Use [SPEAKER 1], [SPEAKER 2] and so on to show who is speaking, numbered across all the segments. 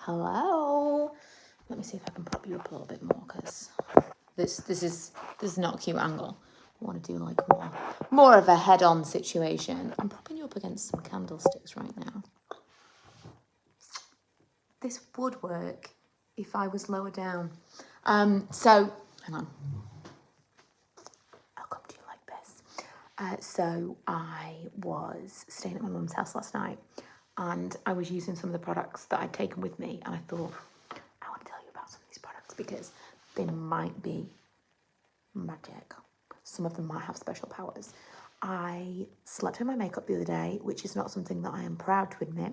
[SPEAKER 1] Hello. Let me see if I can prop you up a little bit more because this is not a cute angle. I want to do like more of a head-on situation. I'm propping you up against some candlesticks right now. This would work if I was lower down. So hang on. I'll come to you like this. So I was staying at my mum's house last night, and I was using some of the products that I'd taken with me, and I thought, I want to tell you about some of these products because they might be magic. Some of them might have special powers. I slept in my makeup the other day, which is not something that I am proud to admit.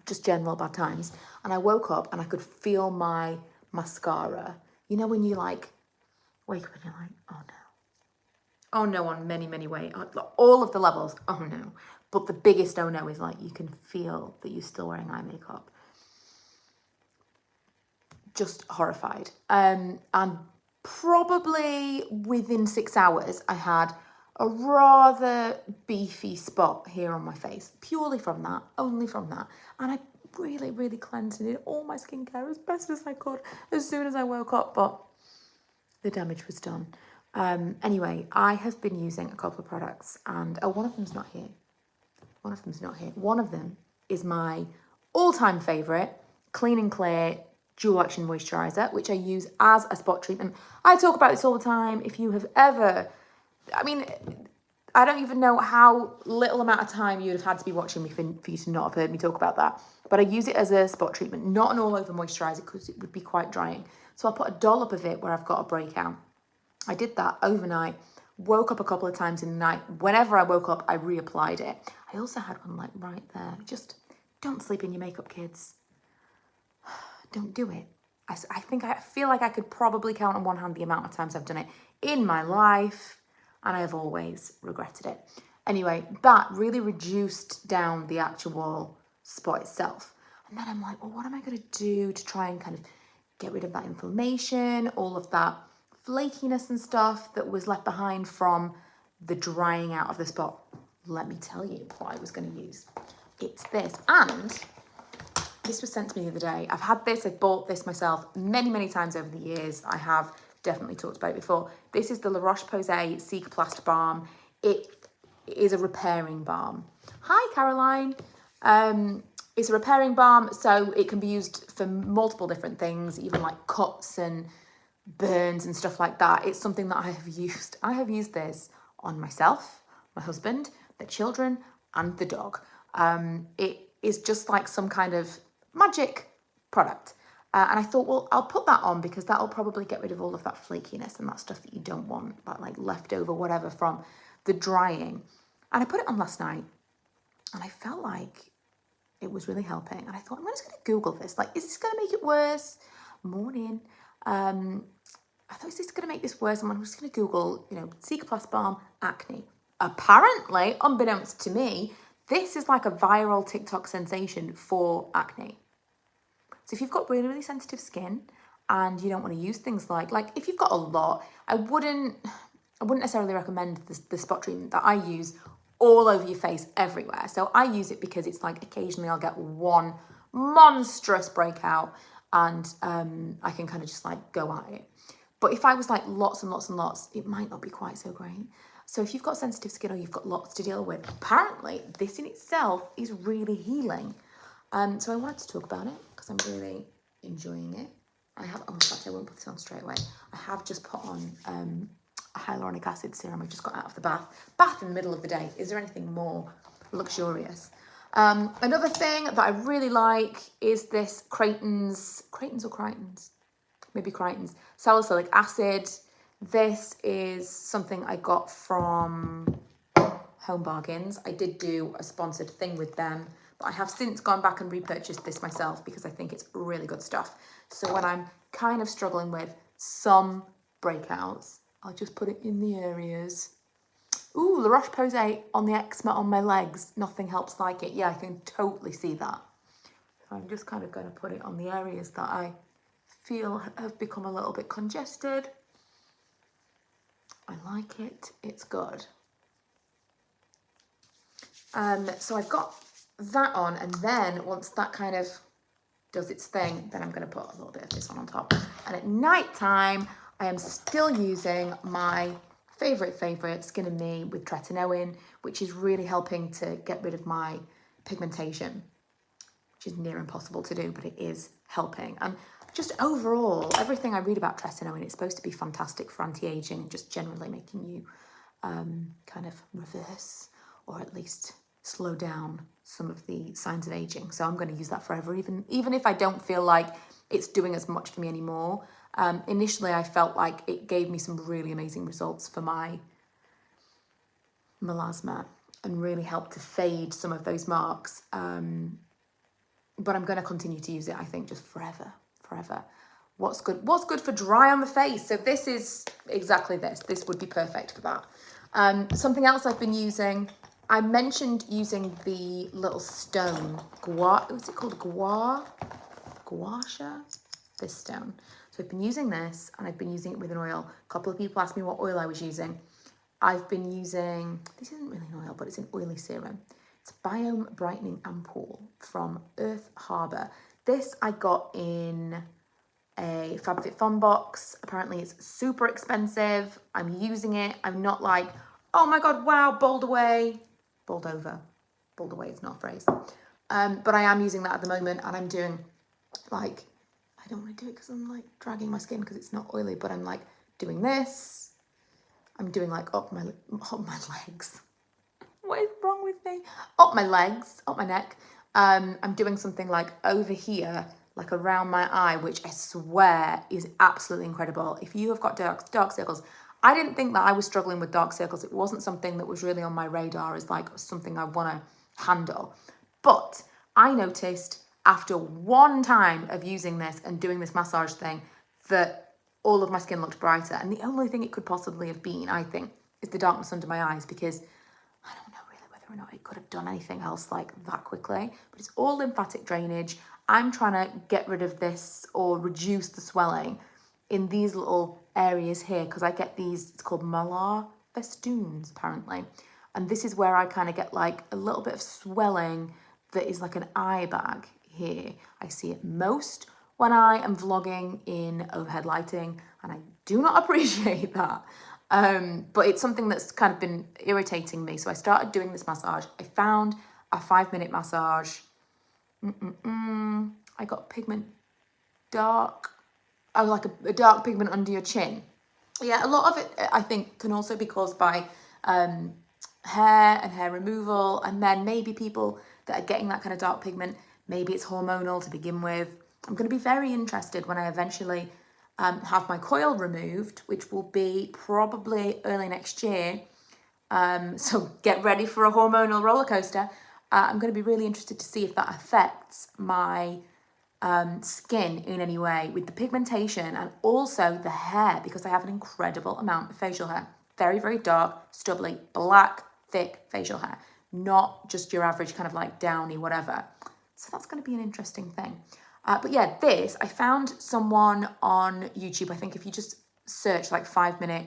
[SPEAKER 1] Just general bad times. And I woke up and I could feel my mascara. You know when you like wake up and you're like, oh no. Oh no, on many, many ways. All of the levels, oh no. But the biggest oh no is like you can feel that you're still wearing eye makeup. Just horrified. And probably within 6 hours, I had a rather beefy spot here on my face, purely from that, only from that. And I really, really cleansed and did all my skincare as best as I could as soon as I woke up, but the damage was done. Anyway, I have been using a couple of products, and one of them's not here. One of them's not here. One of them is my all-time favourite, Clean and Clear Dual Action Moisturiser, which I use as a spot treatment. I talk about this all the time. If you have ever, I mean, I don't even know how little amount of time you'd have had to be watching me for you to not have heard me talk about that. But I use it as a spot treatment, not an all-over moisturiser because it would be quite drying. So I'll put a dollop of it where I've got a breakout. I did that overnight, woke up a couple of times in the night. Whenever I woke up, I reapplied it. I also had one like right there. Just don't sleep in your makeup, kids. Don't do it. I feel like I could probably count on one hand the amount of times I've done it in my life, and I have always regretted it. Anyway, that really reduced down the actual spot itself. And then I'm like, well, what am I going to do to try and kind of get rid of that inflammation, all of that flakiness and stuff that was left behind from the drying out of the spot? Let me tell you what I was going to use. It's this, and this was sent to me the other day. I've had this, I've bought this myself many, many times over the years. I have definitely talked about it before. This is the La Roche-Posay Cicaplast Balm. It is a repairing balm. Hi, Caroline. It's a repairing balm, so it can be used for multiple different things, even like cuts and burns and stuff like that. It's something that I have used. I have used this on myself, my husband, the children, and the dog. It is just like some kind of magic product. And I thought, well, I'll put that on because that'll probably get rid of all of that flakiness and that stuff that you don't want, that like leftover whatever from the drying. And I put it on last night and I felt like it was really helping. And I thought, I'm just going to Google this. Like, is this going to make it worse? Morning. I thought, is this going to make this worse? And I'm just going to Google, Cicaplast Balm acne. Apparently, unbeknownst to me, this is like a viral TikTok sensation for acne. So if you've got really, really sensitive skin and you don't want to use things like if you've got a lot, I wouldn't necessarily recommend the spot treatment that I use all over your face everywhere. So I use it because it's like occasionally I'll get one monstrous breakout and I can kind of just like go at it. But if I was like lots and lots and lots, it might not be quite so great. So if you've got sensitive skin or you've got lots to deal with, apparently this in itself is really healing. So I wanted to talk about it because I'm really enjoying it. In fact, I won't put this on straight away. I have just put on a hyaluronic acid serum. I just got out of the bath in the middle of the day. Is there anything more luxurious? Another thing that I really like is this Crichton's salicylic acid. This is something I got from Home Bargains. I did do a sponsored thing with them, but I have since gone back and repurchased this myself because I think it's really good stuff. So when I'm kind of struggling with some breakouts, I'll just put it in the areas. Ooh, La Roche-Posay on the eczema on my legs. Nothing helps like it. Yeah, I can totally see that. So I'm just kind of going to put it on the areas that I feel have become a little bit congested. I like it. It's good. So I've got that on, and then once that kind of does its thing, then I'm going to put a little bit of this on top. And at night time, I am still using my favorite Skin and Me with tretinoin, which is really helping to get rid of my pigmentation, which is near impossible to do, but it is helping. And just overall, everything I read about tretinoin, it's supposed to be fantastic for anti-aging and just generally making you kind of reverse or at least slow down some of the signs of aging. So I'm going to use that forever, even if I don't feel like it's doing as much for me anymore. Initially, I felt like it gave me some really amazing results for my melasma and really helped to fade some of those marks. But I'm going to continue to use it, I think, just forever. What's good? What's good for dry on the face? So this is exactly this. This would be perfect for that. Something else I've been using, I mentioned using the little stone, what's it called? Gua sha? This stone. So I've been using this, and I've been using it with an oil. A couple of people asked me what oil I was using. I've been using, this isn't really an oil, but it's an oily serum. It's Biome Brightening Ampoule from Earth Harbour. This I got in a FabFitFun box. Apparently it's super expensive. I'm using it. I'm not like, oh my God, wow, bowled away. Bowled over. Bowled away is not a phrase. But I am using that at the moment, and I'm doing like, I don't want to do it because I'm like dragging my skin because it's not oily, but I'm like doing this. I'm doing like up my legs. What is wrong with me? Up my legs, up my neck. I'm doing something like over here, like around my eye, which I swear is absolutely incredible. If you have got dark circles, I didn't think that I was struggling with dark circles. It wasn't something that was really on my radar as like something I want to handle. But I noticed after one time of using this and doing this massage thing that all of my skin looked brighter. And the only thing it could possibly have been, I think, is the darkness under my eyes, because I don't know really whether or not it could have done anything else like that quickly, but it's all lymphatic drainage. I'm trying to get rid of this or reduce the swelling in these little areas here, because I get these, it's called malar festoons apparently. And this is where I kind of get like a little bit of swelling that is like an eye bag here. I see it most when I am vlogging in overhead lighting, and I do not appreciate that. But it's something that's kind of been irritating me. So I started doing this massage. I found a 5-minute massage. I got pigment dark. Oh, like a dark pigment under your chin. Yeah, a lot of it, I think, can also be caused by hair and hair removal. And then maybe people that are getting that kind of dark pigment, maybe it's hormonal to begin with. I'm going to be very interested when I eventually have my coil removed, which will be probably early next year. So get ready for a hormonal roller coaster. I'm going to be really interested to see if that affects my skin in any way with the pigmentation and also the hair, because I have an incredible amount of facial hair. Very, very dark, stubbly, black, thick facial hair. Not just your average kind of like downy whatever. So that's going to be an interesting thing. But yeah, this, I found someone on YouTube. I think if you just search like 5-minute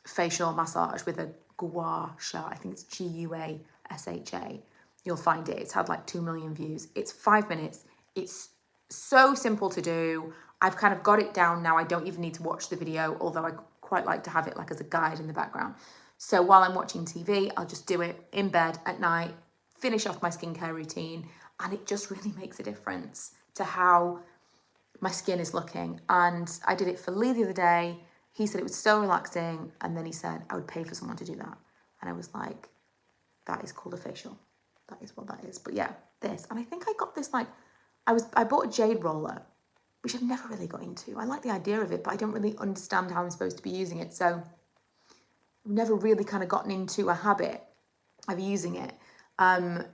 [SPEAKER 1] facial massage with a gua sha, I think it's Guasha, you'll find it. It's had like 2 million views. It's 5 minutes. It's so simple to do. I've kind of got it down now. I don't even need to watch the video, although I quite like to have it like as a guide in the background. So while I'm watching TV, I'll just do it in bed at night, finish off my skincare routine, and it just really makes a difference to how my skin is looking. And I did it for Lee the other day. He said it was so relaxing, and then he said I would pay for someone to do that. And I was like, that is called a facial. That is what that is. But yeah, this. And I think I got this like, I bought a jade roller, which I've never really got into. I like the idea of it, but I don't really understand how I'm supposed to be using it. So I've never really kind of gotten into a habit of using it. And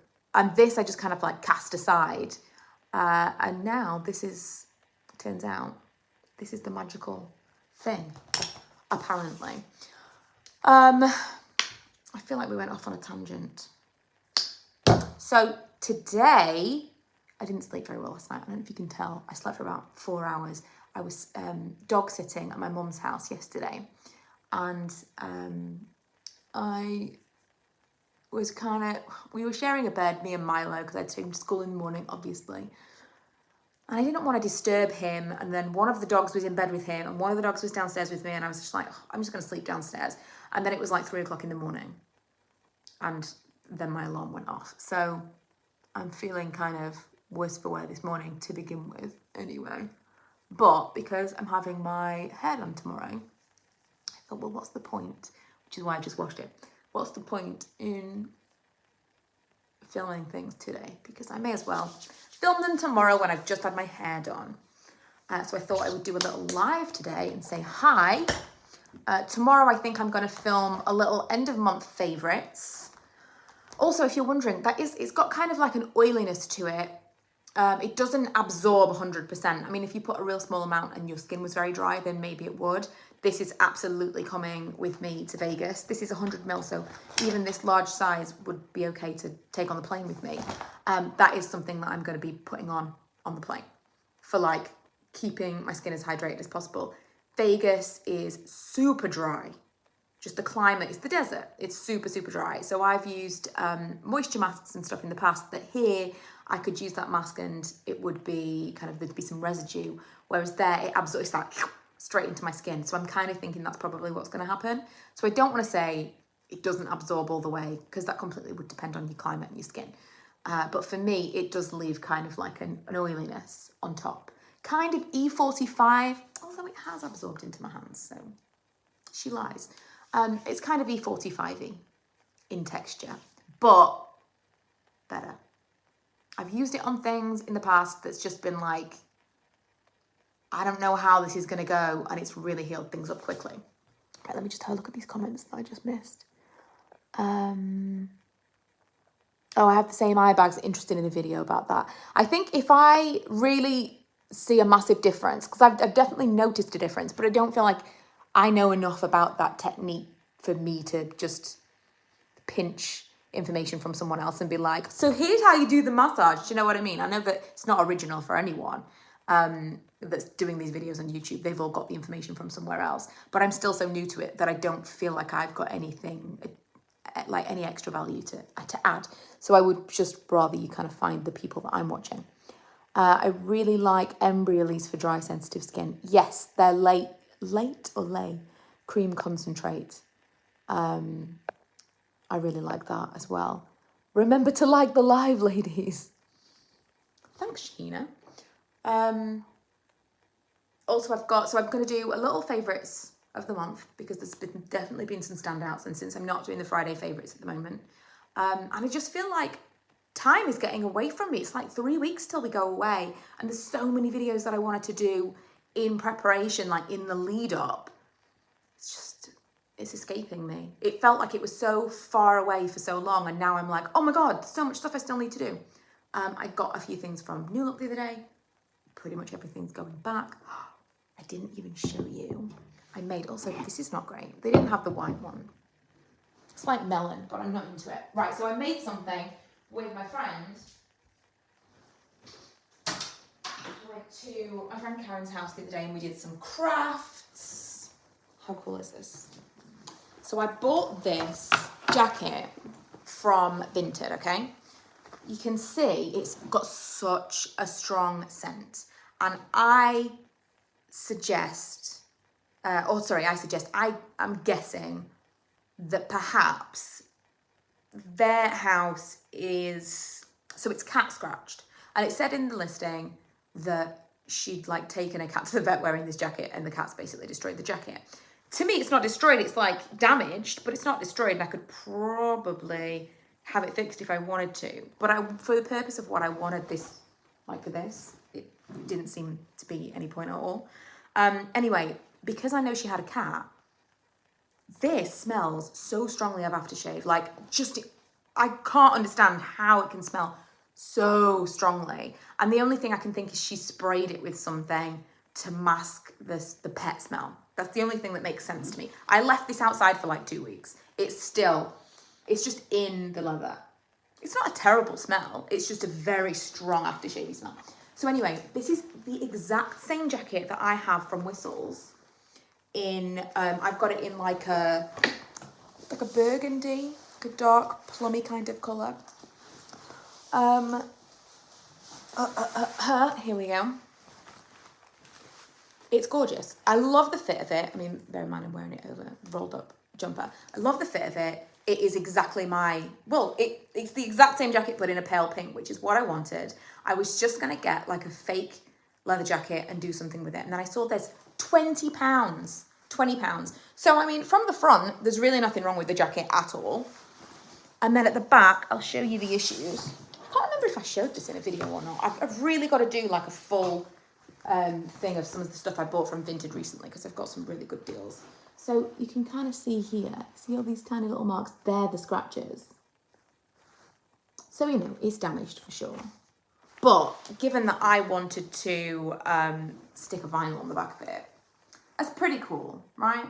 [SPEAKER 1] this I just kind of like cast aside. And now this is, turns out, this is the magical thing, apparently. I feel like we went off on a tangent. So today, I didn't sleep very well last night. I don't know if you can tell. I slept for about 4 hours. I was dog sitting at my mum's house yesterday. And I was kind of, we were sharing a bed, me and Milo, because I'd taken him to school in the morning, obviously. And I didn't want to disturb him. And then one of the dogs was in bed with him and one of the dogs was downstairs with me. And I was just like, oh, I'm just going to sleep downstairs. And then it was like 3 o'clock in the morning. And then my alarm went off. So I'm feeling kind of worse for wear this morning to begin with anyway. But because I'm having my hair done tomorrow, I thought, well, what's the point? Which is why I just washed it. What's the point in filming things today? Because I may as well film them tomorrow when I've just had my hair done. So I thought I would do a little live today and say hi. Tomorrow I think I'm going to film a little end of month favorites. Also, if you're wondering, it's got kind of like an oiliness to it. It doesn't absorb 100%. I mean, if you put a real small amount and your skin was very dry, then maybe it would. This is absolutely coming with me to Vegas. This is 100 ml, so even this large size would be okay to take on the plane with me. That is something that I'm going to be putting on the plane for like keeping my skin as hydrated as possible. Vegas is super dry. Just the climate, it's the desert. It's super, super dry. So I've used moisture masks and stuff in the past that here I could use that mask and it would be kind of, there'd be some residue. Whereas there, it absorbs like straight into my skin. So I'm kind of thinking that's probably what's going to happen. So I don't want to say it doesn't absorb all the way because that completely would depend on your climate and your skin. But for me, it does leave kind of like an oiliness on top. Kind of E45, although it has absorbed into my hands, so she lies. It's kind of E45-y in texture, but better. I've used it on things in the past that's just been like, I don't know how this is going to go, and it's really healed things up quickly. Right, let me just have a look at these comments that I just missed. Oh, I have the same eye bags, interested in a video about that. I think if I really see a massive difference, because I've definitely noticed a difference, but I don't feel like I know enough about that technique for me to just pinch information from someone else and be like, so here's how you do the massage. Do you know what I mean? I know that it's not original for anyone that's doing these videos on YouTube. They've all got the information from somewhere else, but I'm still so new to it that I don't feel like I've got anything, like any extra value to add. So I would just rather you kind of find the people that I'm watching. I really like Embryolisse for dry sensitive skin. Yes, they're late cream concentrate. I really like that as well. Remember to like the live, ladies. Thanks, Sheena. Also, I'm going to do a little favourites of the month because there's definitely been some standouts, and since I'm not doing the Friday favourites at the moment, and I just feel like time is getting away from me. It's like 3 weeks till we go away, and there's so many videos that I wanted to do in preparation, like in the lead up. It's escaping me. It felt like it was so far away for so long, and now I'm like, oh my God, so much stuff I still need to do. I got a few things from New Look the other day. Pretty much everything's going back. I didn't even show you. I made, also, this is not great. They didn't have the white one. It's like melon, but I'm not into it. Right, so I made something with my friend. I went to my friend Karen's house the other day and we did some crafts. How cool is this? So I bought this jacket from Vinted, okay? You can see it's got such a strong scent. And I'm guessing that perhaps their house is, so it's cat scratched. And it said in the listing that she'd like taken a cat to the vet wearing this jacket and the cat's basically destroyed the jacket. To me, it's not destroyed, it's like damaged, but it's not destroyed, and I could probably have it fixed if I wanted to. But for the purpose of what I wanted this, like for this, it didn't seem to be any point at all. Anyway, because I know she had a cat, this smells so strongly of aftershave. Like, I can't understand how it can smell so strongly. And the only thing I can think is she sprayed it with something to mask the pet smell. That's the only thing that makes sense to me. I left this outside for like 2 weeks. It's just in the leather. It's not a terrible smell. It's just a very strong aftershave smell. So anyway, this is the exact same jacket that I have from Whistles. I've got it in like a burgundy. like a dark plummy kind of colour. Here we go. It's gorgeous. I love the fit of it. I mean, bear in mind I'm wearing it over rolled up jumper. I love the fit of it. It is exactly my, well, it's the exact same jacket but in a pale pink, which is what I wanted. I was just going to get like a fake leather jacket and do something with it. And then I saw this £20, £20. So, I mean, from the front, there's really nothing wrong with the jacket at all. And then at the back, I'll show you the issues. I can't remember if I showed this in a video or not. I've really got to do like a full thing of some of the stuff I bought from Vinted recently because I've got some really good deals. So you can kind of see here, see all these tiny little marks? They're the scratches. So, you know, it's damaged for sure. But given that I wanted to stick a vinyl on the back of it, that's pretty cool, right?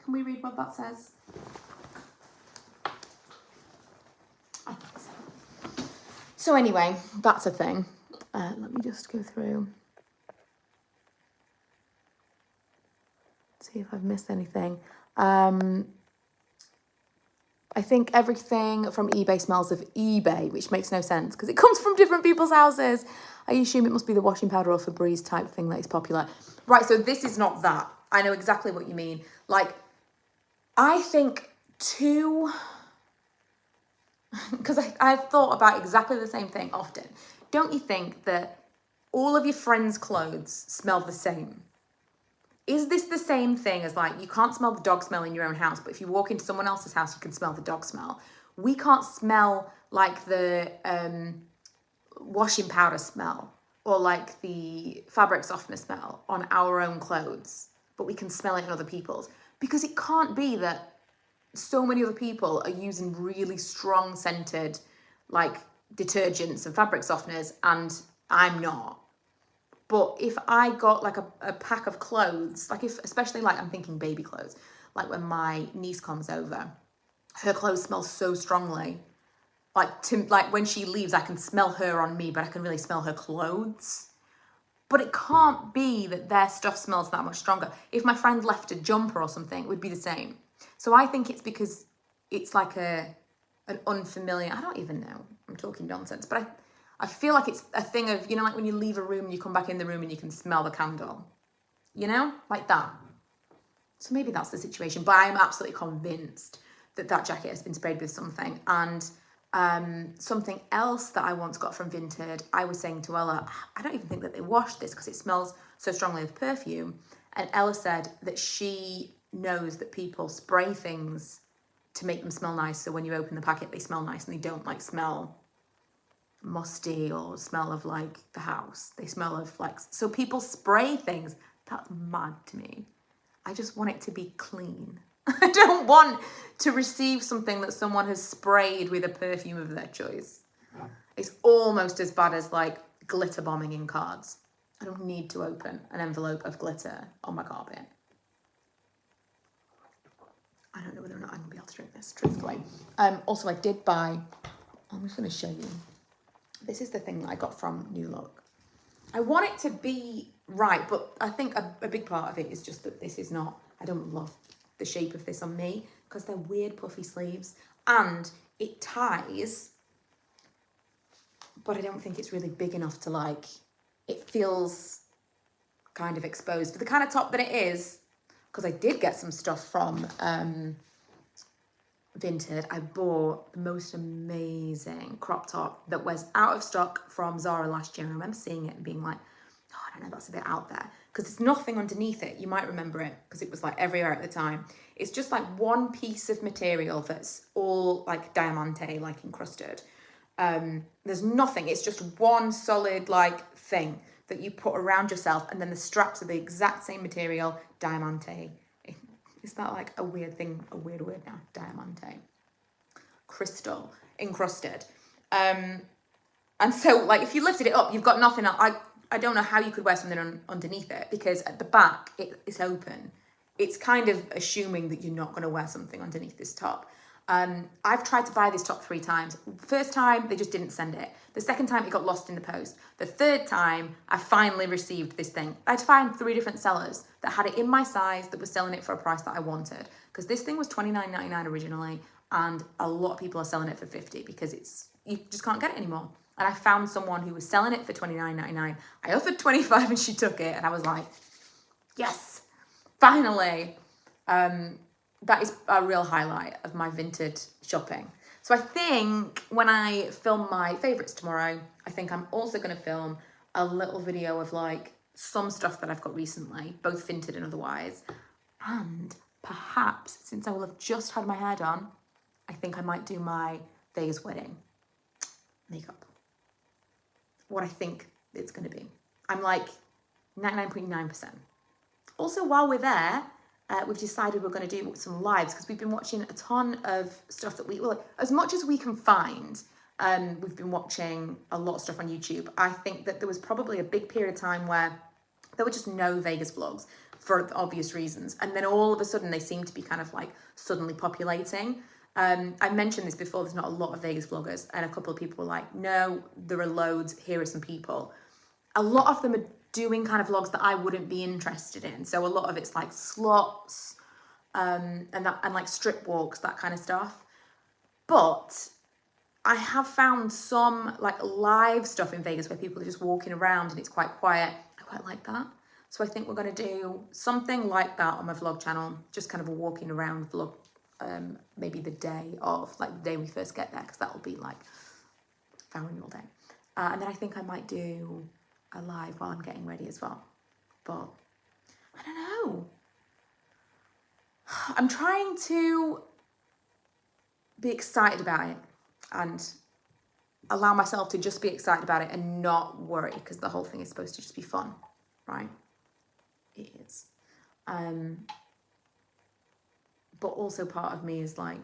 [SPEAKER 1] Can we read what that says? I think so. So anyway, that's a thing. Let me just go through. See if I've missed anything. I think everything from eBay smells of eBay, which makes no sense because it comes from different people's houses. I assume it must be the washing powder or Febreze type thing that is popular. Right, so this is not that. I know exactly what you mean. Like, I think because I've thought about exactly the same thing often. Don't you think that all of your friends' clothes smell the same? Is this the same thing as like, you can't smell the dog smell in your own house, but if you walk into someone else's house, you can smell the dog smell. We can't smell like the washing powder smell or like the fabric softener smell on our own clothes, but we can smell it in other people's. Because it can't be that so many other people are using really strong scented like detergents and fabric softeners and I'm not. But if I got like a pack of clothes, like especially like I'm thinking baby clothes, like when my niece comes over, her clothes smell so strongly. Like when she leaves, I can smell her on me, but I can really smell her clothes. But it can't be that their stuff smells that much stronger. If my friend left a jumper or something, it would be the same. So I think it's because it's like an unfamiliar, I don't even know, I'm talking nonsense, but I feel like it's a thing of, you know, like when you leave a room and you come back in the room and you can smell the candle, you know, like that. So maybe that's the situation, but I'm absolutely convinced that that jacket has been sprayed with something. And something else that I once got from Vinted, I was saying to Ella, I don't even think that they washed this because it smells so strongly of perfume. And Ella said that she knows that people spray things to make them smell nice. So when you open the packet, they smell nice and they don't like smell musty or smell of like the house. They smell of like, so people spray things. That's mad to me. I just want it to be clean. I don't want to receive something that someone has sprayed with a perfume of their choice. It's almost as bad as like glitter bombing in cards. I don't need to open an envelope of glitter on my carpet. I don't know whether or not I'm gonna be able to drink this, truthfully. Also I did buy, I'm just gonna show you. This is the thing that I got from New Look. I want it to be right, but I think a big part of it is just that this is not, I don't love the shape of this on me because they're weird puffy sleeves and it ties, but I don't think it's really big enough to like, it feels kind of exposed for the kind of top that it is, because I did get some stuff from Vinted. I bought the most amazing crop top that was out of stock from Zara last year. And I remember seeing it and being like, oh, I don't know, that's a bit out there. Because there's nothing underneath it. You might remember it because it was like everywhere at the time. It's just like one piece of material that's all like diamante, like encrusted. There's nothing. It's just one solid like thing that you put around yourself. And then the straps are the exact same material, diamante. Is that like a weird thing, a weird word now? Diamante. Crystal, encrusted. And so like if you lifted it up, you've got nothing else. I don't know how you could wear something underneath it because at the back, it's open. It's kind of assuming that you're not going to wear something underneath this top. I've tried to buy this top 3 times. First time, they just didn't send it. The second time, it got lost in the post. The third time, I finally received this thing. I had to find 3 different sellers that had it in my size that were selling it for a price that I wanted. Because this thing was $29.99 originally. and a lot of people are selling it for 50 because you just can't get it anymore. And I found someone who was selling it for $29.99. I offered 25 and she took it, and I was like, yes, finally. That is a real highlight of my vintage shopping. So I think when I film my favorites tomorrow, I think I'm also going to film a little video of like some stuff that I've got recently, both vintage and otherwise. And perhaps, since I will have just had my hair done, I think I might do my Vegas wedding makeup. What I think it's going to be. I'm like 99.9%. Also, while we're there, we've decided we're going to do some lives because we've been watching a ton of stuff that as much as we can find, we've been watching a lot of stuff on YouTube. I think that there was probably a big period of time where there were just no Vegas vlogs for obvious reasons. And then all of a sudden they seem to be kind of like suddenly populating. I mentioned this before, there's not a lot of Vegas vloggers, and a couple of people were like, no, there are loads, here are some people. A lot of them are doing kind of vlogs that I wouldn't be interested in. So a lot of it's like slots, and like strip walks, that kind of stuff. But I have found some like live stuff in Vegas where people are just walking around and it's quite quiet. I quite like that. So I think we're going to do something like that on my vlog channel, just kind of a walking around vlog, maybe the day we first get there, because that will be like following all day. And then I think I might do a live while I'm getting ready as well. But I don't know. I'm trying to be excited about it and allow myself to just be excited about it and not worry, because the whole thing is supposed to just be fun, right? It is. But also part of me is like,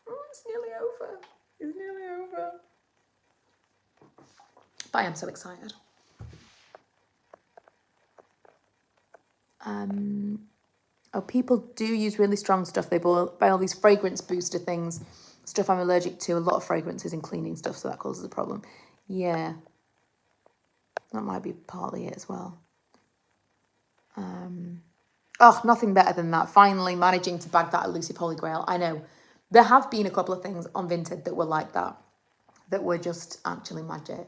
[SPEAKER 1] oh, it's nearly over. It's nearly over. But I am so excited. People do use really strong stuff. They buy all these fragrance booster things, stuff I'm allergic to, a lot of fragrances and cleaning stuff, so that causes a problem. Yeah. That might be partly it as well. Nothing better than that. Finally managing to bag that elusive Holy Grail. I know. There have been a couple of things on Vinted that were like that were just actually magic.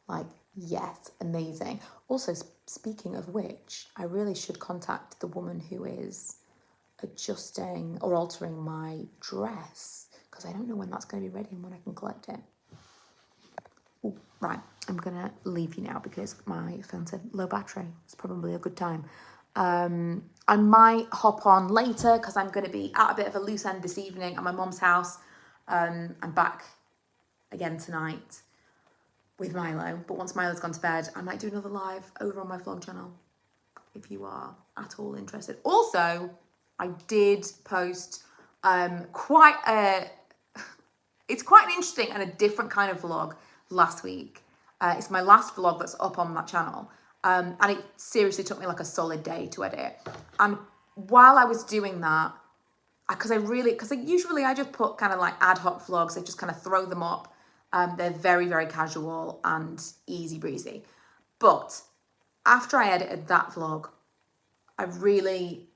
[SPEAKER 1] Like, yes, amazing. Also, speaking of which, I really should contact the woman who is adjusting or altering my dress, because I don't know when that's going to be ready and when I can collect it. Ooh, right, I'm going to leave you now because my phone said low battery. It's probably a good time. I might hop on later because I'm going to be at a bit of a loose end this evening at my mum's house. I'm back again tonight with Milo, but once Milo's gone to bed, I might do another live over on my vlog channel if you are at all interested. Also, I did post it's quite an interesting and a different kind of vlog last week. It's my last vlog that's up on that channel. And it seriously took me like a solid day to edit. And while I was doing that, because usually I just put kind of like ad hoc vlogs, I just kind of throw them up. They're very, very casual and easy breezy. But after I edited that vlog, I really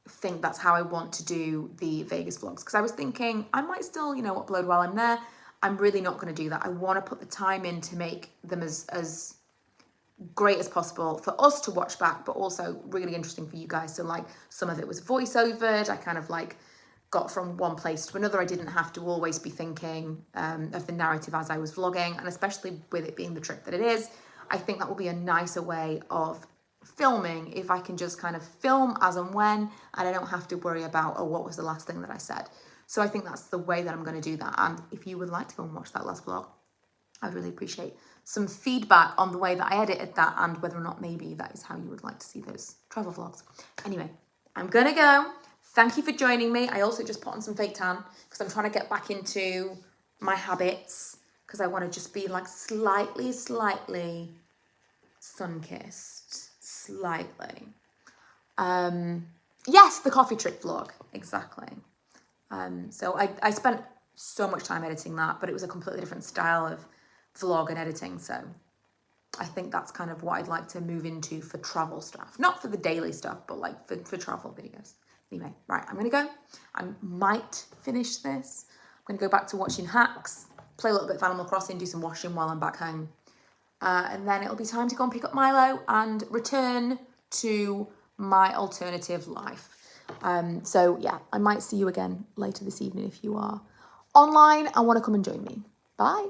[SPEAKER 1] think that's how I want to do the Vegas vlogs. Because I was thinking I might still, upload while I'm there. I'm really not going to do that. I want to put the time in to make them as great as possible for us to watch back, but also really interesting for you guys. So like some of it was voiceovered. I kind of like got from one place to another. I didn't have to always be thinking of the narrative as I was vlogging, and especially with it being the trip that it is, I think that will be a nicer way of filming if I can just kind of film as and when, and I don't have to worry about, what was the last thing that I said. So I think that's the way that I'm going to do that. And if you would like to go and watch that last vlog, I'd really appreciate some feedback on the way that I edited that and whether or not maybe that is how you would like to see those travel vlogs. Anyway, I'm going to go. Thank you for joining me. I also just put on some fake tan because I'm trying to get back into my habits because I want to just be like slightly sun-kissed. Slightly. Yes, the coffee trip vlog. Exactly. So I spent so much time editing that, but it was a completely different style of vlog and editing. So I think that's kind of what I'd like to move into for travel stuff. Not for the daily stuff, but like for travel videos. Anyway, right, I'm going to go. I might finish this. I'm going to go back to watching Hacks, play a little bit of Animal Crossing, do some washing while I'm back home. And then it'll be time to go and pick up Milo and return to my alternative life. So yeah, I might see you again later this evening if you are online and want to come and join me. Bye.